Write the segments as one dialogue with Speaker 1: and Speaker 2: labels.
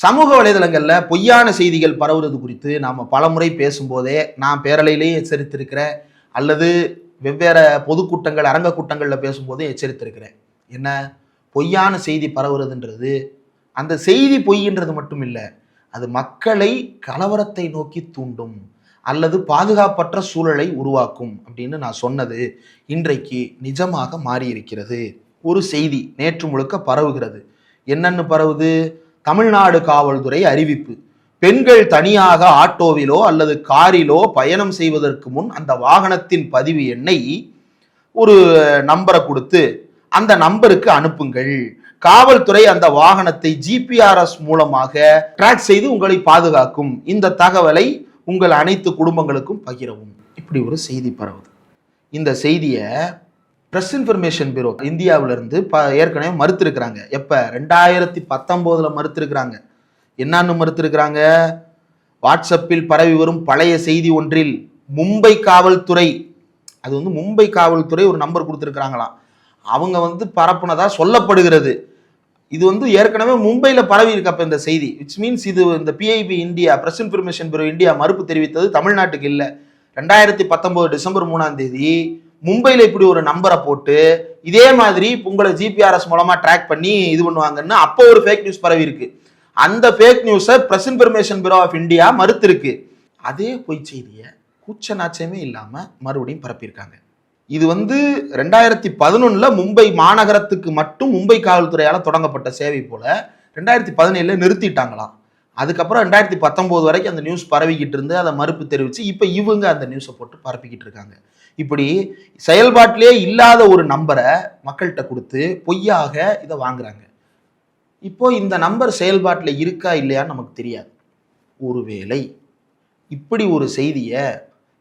Speaker 1: சமூக வலைதளங்கள்ல பொய்யான செய்திகள் பரவுறது குறித்து நாம பலமுறை பேசும்போதே நான் பேரலையிலேயே எச்சரித்திருக்கிறேன், அல்லது வெவ்வேறு பொதுக்கூட்டங்கள் அரங்க கூட்டங்கள்ல பேசும்போதே எச்சரித்திருக்கிறேன். என்ன, பொய்யான செய்தி பரவுறதுன்றது அந்த செய்தி பொய்ன்றது மட்டும் இல்லை, அது மக்களை கலவரத்தை நோக்கி தூண்டும் அல்லது பாதுகாப்பற்ற சூழலை உருவாக்கும் அப்படின்னு நான் சொன்னது இன்றைக்கு நிஜமாக மாறி இருக்கிறது. ஒரு செய்தி நேற்று முழுக்க பரவுகிறது. என்னன்னு பரவுது? தமிழ்நாடு காவல்துறை அறிவிப்பு, பெண்கள் தனியாக ஆட்டோவிலோ அல்லது காரிலோ பயணம் செய்வதற்கு முன் அந்த வாகனத்தின் பதிவு எண்ணை ஒரு நம்பரை கொடுத்து அந்த நம்பருக்கு அனுப்புங்கள். காவல்துறை அந்த வாகனத்தை ஜிபிஆர்எஸ் மூலமாக ட்ராக் செய்து உங்களை பாதுகாக்கும். இந்த தகவலை உங்கள் அனைத்து குடும்பங்களுக்கும் பகிரவும். இப்படி ஒரு செய்தி பரவுது. இந்த செய்தியை பிரஸ் இன்ஃபர்மேஷன் பியூரோ இந்தியாவிலிருந்து ஏற்கனவே மறுத்திருக்கிறாங்க. எப்போ? 2019 மறுத்திருக்கிறாங்க. என்னன்னு மறுத்திருக்கிறாங்க? வாட்ஸ்அப்பில் பரவி வரும் பழைய செய்தி ஒன்றில் மும்பை காவல்துறை, அது மும்பை காவல்துறை ஒரு நம்பர் கொடுத்துருக்கிறாங்களாம், அவங்க பரப்புனதா சொல்லப்படுகிறது. இது ஏற்கனவே மும்பையில் பரவி இருக்கு. அப்போ இந்த செய்தி விச் மீன்ஸ் இது இந்த PIB India, press information bureau India மறுப்பு தெரிவித்தது தமிழ்நாட்டுக்கு இல்லை. 2019 டிசம்பர் 3 மும்பையில் இப்படி ஒரு நம்பரை போட்டு இதே மாதிரி உங்களை ஜிபிஆர்எஸ் மூலமா ட்ராக் பண்ணி இது பண்ணுவாங்கன்னு அப்போ ஒரு ஃபேக் நியூஸ் பரவி இருக்கு. அந்த ஃபேக் நியூஸை press information bureau of India மறுத்திருக்கு. அதே பொய் செய்தியை கூச்ச நாச்சமே இல்லாம மறுபடியும் பரப்பியிருக்காங்க. இது 2011 மும்பை மாநகரத்துக்கு மட்டும் மும்பை காவல்துறையால் தொடங்கப்பட்ட சேவை போல 2017 நிறுத்திட்டாங்களாம். அதுக்கப்புறம் 2019 வரைக்கும் அந்த நியூஸ் பரவிக்கிட்டு இருந்து அதை மறுப்பு தெரிவித்து இப்போ இவங்க அந்த நியூஸை போட்டு பரப்பிக்கிட்டு இருக்காங்க. இப்படி செயல்பாட்டிலே இல்லாத ஒரு நம்பரை மக்கள்கிட்ட கொடுத்து பொய்யாக இதை வாங்குறாங்க. இப்போ இந்த நம்பர் செயல்பாட்டில் இருக்கா இல்லையான்னு நமக்கு தெரியாது. ஒருவேளை இப்படி ஒரு செய்தியை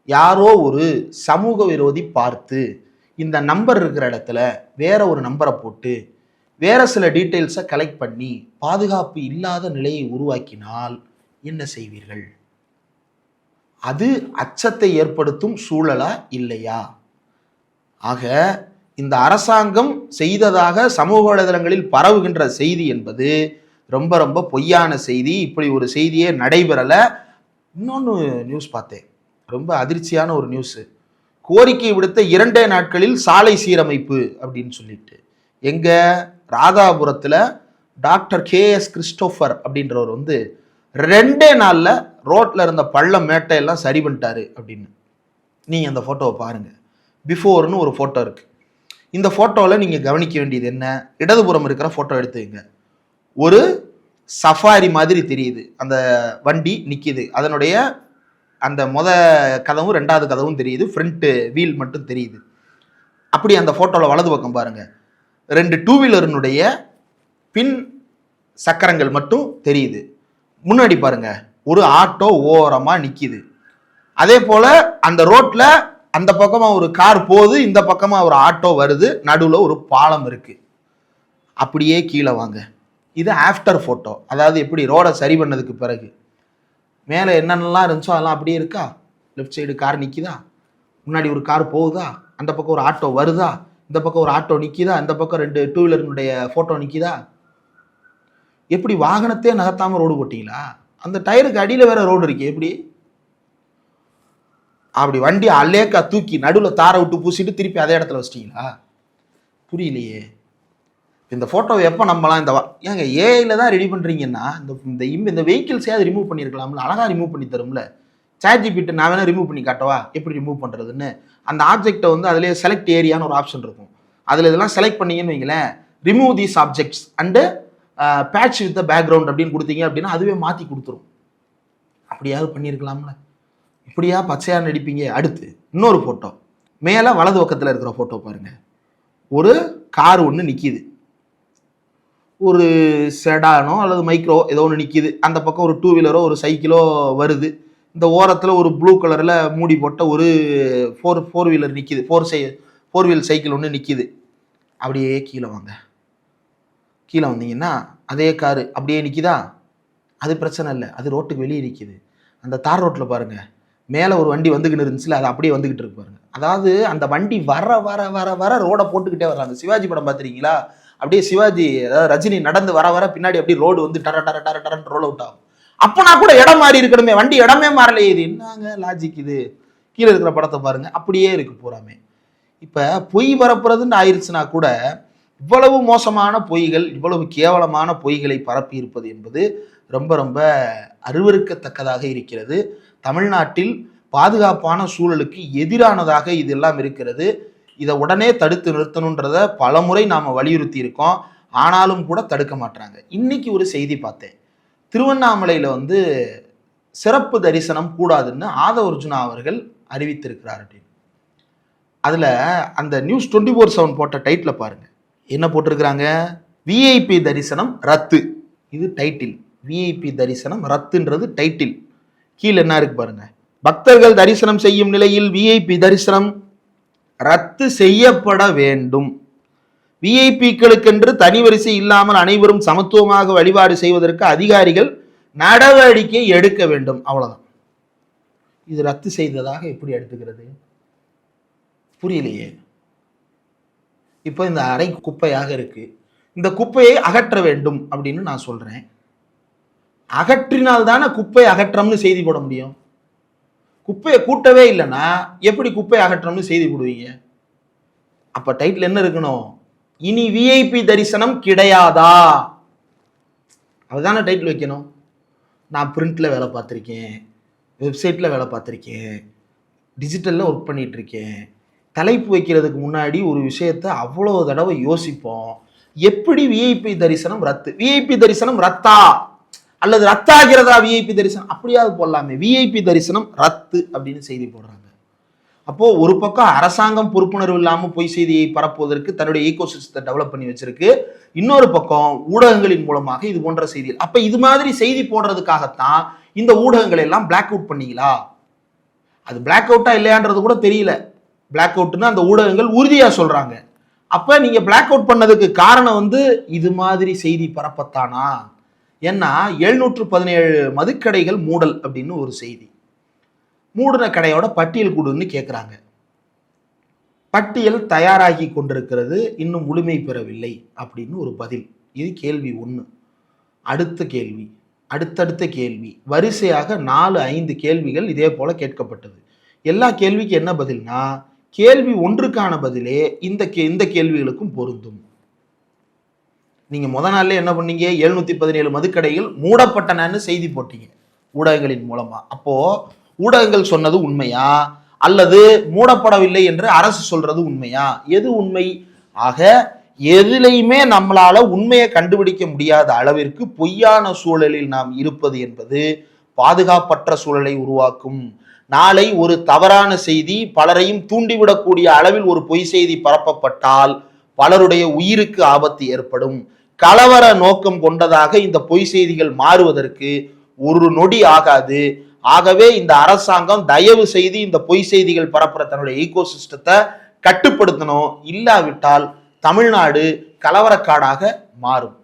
Speaker 1: யாரோ ஒரு சமூக விரோதி பார்த்து இந்த நம்பர் இருக்கிற இடத்துல வேற ஒரு நம்பரை போட்டு வேற சில டீட்டெயில்ஸை கலெக்ட் பண்ணி பாதுகாப்பு இல்லாத நிலையை உருவாக்கினால் என்ன செய்வீர்கள்? அது அச்சத்தை ஏற்படுத்தும் சூழலா இல்லையா? ஆக இந்த அரசாங்கம் செய்ததாக சமூக வலைதளங்களில் பரவுகின்ற செய்தி என்பது ரொம்ப ரொம்ப பொய்யான செய்தி. இப்படி ஒரு செய்தியே நடைபெறல. இன்னொன்று நியூஸ் பார்த்தேன், ரொம்ப அதிர்ச்சியான ஒரு நியூஸ். கோரிக்கை விடுத்த 2 நாட்களில் சாலை சீரமைப்பு அப்படின்னு சொல்லிட்டு எங்க ராதாபுரத்துல டாக்டர் KS கிறிஸ்டோபர் அப்படின்றவர் 2 நாள்ல ரோட்ல இருந்த பள்ளம் மேட்டையெல்லாம் சரி பண்ணிட்டாரு அப்படின்னு. நீங்க அந்த போட்டோவை பாருங்க. பிஃபோர்னு ஒரு போட்டோ இருக்கு. இந்த போட்டோவில் நீங்க கவனிக்க வேண்டியது என்ன? இடதுபுறம் இருக்கிற போட்டோ எடுத்துங்க. ஒரு சஃபாரி மாதிரி தெரியுது, அந்த வண்டி நிக்குது, அதனுடைய அந்த கதவும் 2வது கதவும் தெரியுது, ஃப்ரண்ட் வீல் மட்டும் தெரியுது. அப்படி அந்த போட்டோவில் வலது பக்கம் பாருங்க, 2 டூ வீலருடைய பின் சக்கரங்கள் மட்டும் தெரியுது. முன்னாடி பாருங்க, ஒரு ஆட்டோ ஓரமா நிக்குது. அதே போல அந்த ரோட்ல அந்த பக்கமா ஒரு கார் போகுது, இந்த பக்கமா ஒரு ஆட்டோ வருது, நடுவுல ஒரு பாலம் இருக்கு. அப்படியே கீழே வாங்க, இது ஆஃப்டர் போட்டோ, அதாவது எப்படி ரோடை சரி பண்ணதுக்கு பிறகு. மேலே என்னென்னலாம் இருந்துச்சோ அதெல்லாம் அப்படியே இருக்கா? லெஃப்ட் சைடு கார் நிக்குதா, முன்னாடி ஒரு கார் போகுதா, அந்த பக்கம் ஒரு ஆட்டோ வருதா, இந்த பக்கம் ஒரு ஆட்டோ நிக்குதா, இந்த பக்கம் 2 டூ வீலருடைய போட்டோ நிக்குதா? எப்படி வாகனத்தையே நகர்த்தாம ரோடு போட்டீங்களா? அந்த டயருக்கு அடியில் வேற ரோடு இருக்கு. எப்படி அப்படி வண்டி அலேக்கா தூக்கி நடுவில் தாரை விட்டு பூசிட்டு திருப்பி அதே இடத்துல வச்சிட்டீங்களா? புரியலையே. இந்த போட்டோவை எப்போ நம்பலாம்? ஏங்க ஏஐல தான் ரெடி பண்ணுறீங்கன்னா இந்த வெஹிக்கிள்ஸே அதை ரிமூவ் பண்ணியிருக்கலாம்ல, அழகாக ரிமூவ் பண்ணி தரும்ல. ChatGPT நான் வேணா ரிமூவ் பண்ணி காட்டவா எப்படி ரிமூவ் பண்ணுறதுன்னு? அந்த ஆப்ஜெக்டை அதிலே செலக்ட் ஏரியான்னு ஒரு ஆப்ஷன் இருக்கும். அதில் இதெல்லாம் செலக்ட் பண்ணீங்கன்னு வைங்களேன், remove these objects and patch with the background அப்படின்னு கொடுத்தீங்க அப்படின்னா அதுவே மாற்றி கொடுத்துரும். அப்படியாவது பண்ணியிருக்கலாம்ல. இப்படியா பச்சையாக நடிப்பீங்க? அடுத்து இன்னொரு ஃபோட்டோ, மேலே வலது பக்கத்தில் இருக்கிற ஃபோட்டோ பாருங்க. ஒரு கார் ஒன்று நிற்கிது, ஒரு செடானோ அல்லது மைக்ரோ ஏதோ ஒன்று நிற்கிது. அந்த பக்கம் ஒரு டூ வீலரோ ஒரு சைக்கிளோ வருது. இந்த ஓரத்தில் ஒரு ப்ளூ கலரில் மூடி போட்ட ஒரு ஃபோர் வீலர் நிற்கிது, ஃபோர் வீல் சைக்கிள் ஒன்று நிற்கிது. அப்படியே கீழே வாங்க. கீழே வந்தீங்கன்னா அதே காரு அப்படியே நிற்கிதா? அது பிரச்சனை இல்லை, அது ரோட்டுக்கு வெளியே நிற்கிது. அந்த தார் ரோட்டில் பாருங்க, மேலே ஒரு வண்டி வந்துக்கிட்டு இருந்துச்சுல, அது அப்படியே வந்துக்கிட்டு இருக்கு பாருங்க. அதாவது அந்த வண்டி வர வர வர வர ரோடை போட்டுக்கிட்டே வர்றாங்க. சிவாஜி படம் பார்த்துருக்கீங்களா? அப்படியே சிவாஜி அதாவது ரஜினி நடந்து வர வர பின்னாடி அப்படியே ரோடு வந்து டர டர டர டரன்னு ரோல் அவுட் ஆகும். அப்பனா கூட இடம் மாறி இருக்கணுமே, வண்டி இடமே மாறலையே, இது என்னங்க லாஜிக் இது? கீழே இருக்கிற படத்தை பாருங்க, அப்படியே இருக்கு பூராமே. இப்ப பொய் பரப்புறதுன்னு ஆயிருச்சுன்னா கூட இவ்வளவு மோசமான பொய்கள், இவ்வளவு கேவலமான பொய்களை பரப்பி இருப்பது என்பது ரொம்ப ரொம்ப அருவருக்கத்தக்கதாக இருக்கிறது. தமிழ்நாட்டில் பாதுகாப்பான சூழலுக்கு எதிரானதாக இதெல்லாம் இருக்கிறது. இதை உடனே தடுத்து நிறுத்தணுன்றத பலமுறை நாம வலியுறுத்தி இருக்கோம். ஆனாலும் கூட தடுக்க மாட்டாங்க. இன்னைக்கு ஒரு செய்தி பார்த்தேன். திருவண்ணாமலையில வந்து சிறப்பு தரிசனம் கூடாதுன்னு ஆதவர்ஜுனா அவர்கள் அறிவித்திருக்கிறார் அப்படின்னு. அதுல அந்த நியூஸ் 24/7 போட்ட டைட்டில் பாருங்க, என்ன போட்டிருக்கிறாங்க? விஐபி தரிசனம் ரத்து. இது டைட்டில். விஐபி தரிசனம் ரத்துன்றது டைட்டில். கீழே என்ன இருக்கு பாருங்க, பக்தர்கள் தரிசனம் செய்யும் நிலையில் விஐபி தரிசனம் ரத்து செய்யப்பட வேண்டும். விஐபிக்களுக்கென்று தனி வரிசை இல்லாமல் அனைவரும் சமத்துவமாக வழிபாடு செய்வதற்கு அதிகாரிகள் நடவடிக்கை எடுக்க வேண்டும். அவ்வளவுதான். இது ரத்து செய்ததாக எப்படி எடுத்துக்கிறது? புரியலையே. இப்போ இந்த அறை குப்பையாக இருக்கு, இந்த குப்பையை அகற்ற வேண்டும் அப்படின்னு நான் சொல்றேன். அகற்றினால்தானே குப்பை அகற்றம்னு செய்தி போட முடியும். குப்பையை கூட்டவே இல்லைன்னா எப்படி குப்பை அகற்றம்னு செய்தி போடுவீங்க? அப்ப டைட்டில் என்ன இருக்கணும்? இனி விஐபி தரிசனம் கிடையாதா? அதுதானே டைட்டில் வைக்கணும். நான் பிரிண்ட்ல வேலை பார்த்துருக்கேன், வெப்சைட்ல வேலை பார்த்துருக்கேன், டிஜிட்டல்ல ஒர்க் பண்ணிட்டு இருக்கேன். தலைப்பு வைக்கிறதுக்கு முன்னாடி ஒரு விஷயத்த அவ்வளோ தடவை யோசிப்போம். எப்படி விஐபி தரிசனம் ரத்து? விஐபி தரிசனம் ரத்தா அல்லது ரத்தாகிறதா விஐபி தரிசனம்? அப்படியாவது போடலாமே. விஐபி தரிசனம் ரத்து அப்படின்னு செய்தி போடுறாங்க. அப்போ ஒரு பக்கம் அரசாங்கம் பொறுப்புணர்வு இல்லாமல் பொய் செய்தியை பரப்புவதற்கு தன்னுடைய ஈகோசிஸ்டத்தை டெவலப் பண்ணி வச்சிருக்கு. இன்னொரு பக்கம் ஊடகங்களின் மூலமாக இது போன்ற செய்திகள். அப்ப இது மாதிரி செய்தி போடுறதுக்காகத்தான் இந்த ஊடகங்களை எல்லாம் பிளாக் அவுட் பண்ணீங்களா? அது பிளாக் அவுட்டா இல்லையான்றது கூட தெரியல. பிளாக் அவுட்னு அந்த ஊடகங்கள் உறுதியா சொல்றாங்க. அப்ப நீங்க பிளாக் அவுட் பண்ணதுக்கு காரணம் வந்து இது மாதிரி செய்தி பரப்பத்தானா? ஏன்னா 717 மதுக்கடைகள் மூடல் அப்படின்னு ஒரு செய்தி. மூடின கடையோட பட்டியல் கொடுன்னு கேட்குறாங்க. பட்டியல் தயாராகி கொண்டிருக்கிறது, இன்னும் முழுமை பெறவில்லை அப்படின்னு ஒரு பதில். இது கேள்வி 1. அடுத்த கேள்வி, அடுத்தடுத்த கேள்வி, வரிசையாக 4-5 கேள்விகள் இதே போல கேட்கப்பட்டது. எல்லா கேள்விக்கு என்ன பதில்னா, கேள்வி 1க்கான பதிலே இந்த கேள்விகளுக்கும் பொருந்தும். நீங்க முத நாள்ல என்ன பண்ணீங்க? 717 மதுக்கடைகள் மூடப்பட்டனன்னு செய்தி போட்டீங்க ஊடகங்களின் மூலமா. அப்போ ஊடகங்கள் சொன்னது உண்மையா அல்லது மூடப்படவில்லை என்று அரசு சொல்றது உண்மையா? எது உண்மை? ஆக எதிலையுமே நம்மளால உண்மையை கண்டுபிடிக்க முடியாத அளவிற்கு பொய்யான சூழலில் நாம் இருப்பது என்பது பாதுகாப்பற்ற சூழலை உருவாக்கும். நாளை ஒரு தவறான செய்தி பலரையும் தூண்டிவிடக்கூடிய அளவில் ஒரு பொய் செய்தி பரப்பப்பட்டால் பலருடைய உயிருக்கு ஆபத்து ஏற்படும். கலவர நோக்கம் கொண்டதாக இந்த பொய் செய்திகள் மாறுவதற்கு ஒரு நொடி ஆகாது. ஆகவே இந்த அரசாங்கம் தயவு செய்து இந்த பொய் செய்திகள் பரப்புற தன்னுடைய ஈகோசிஸ்டத்தை கட்டுப்படுத்தணும். இல்லாவிட்டால் தமிழ்நாடு கலவரக்காடாக மாறும்.